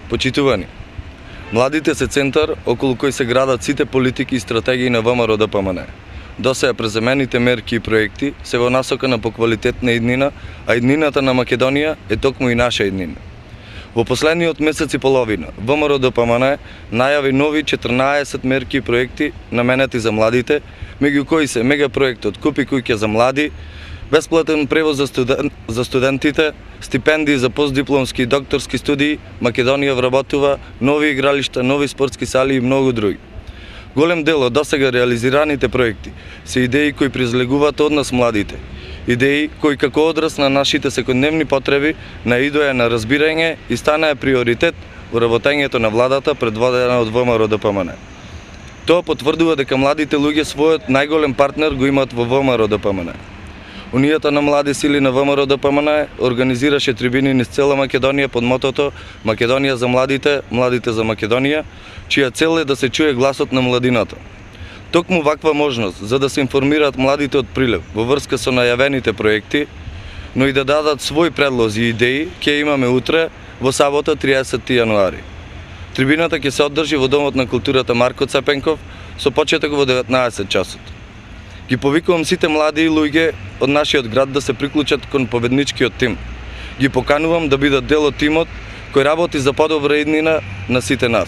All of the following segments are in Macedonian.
Почитувани, младите се центар околу кој се градат сите политики и стратегии на ВМРО-ДПМН. Досеја преземените мерки и проекти се во насока на поквалитетна иднина, а иднината на Македонија е токму и наша иднина. Во последниот месец и половина, ВМРО-ДПМН најави нови 14 мерки и проекти наменети за младите, меѓу кои се мегапроектот Купи куќа за млади, бесплатен превоз за студентите, стипендии за постдипломски и докторски студии, Македонија вработува, нови игралишта, нови спортски сали и многу други. Голем дел од досега реализираните проекти се идеи кои произлегуваат од нас младите. Идеи кои како одраз на нашите секојдневни потреби наидоја на разбирање и станаа приоритет во работењето на владата предводена од ВМРО-ДПМН. Тоа потврдува дека младите луѓе својот најголем партнер го имаат во ВМРО-ДПМН. Унијата на млади сили на ВМРО-ДПМН организираше трибини низ цела Македонија под мотото Македонија за младите, младите за Македонија, чија цел е да се чуе гласот на младината. Токму ваква можност за да се информираат младите од прилив во врска со најавените проекти, но и да дадат своји предлози и идеи, ќе имаме утре во сабота 30 јануари. Трибината ќе се одржи во Домот на културата Марко Цепенков со почеток во 19 часот. Ги повикувам сите млади и луѓе од нашиот град да се приклучат кон победничкиот тим. Ги поканувам да бидат дел од тимот кој работи за подобра иднина на сите нас.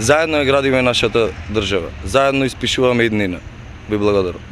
Заедно ја градиме нашата држава. Заедно испишуваме иднина. Ви благодарам.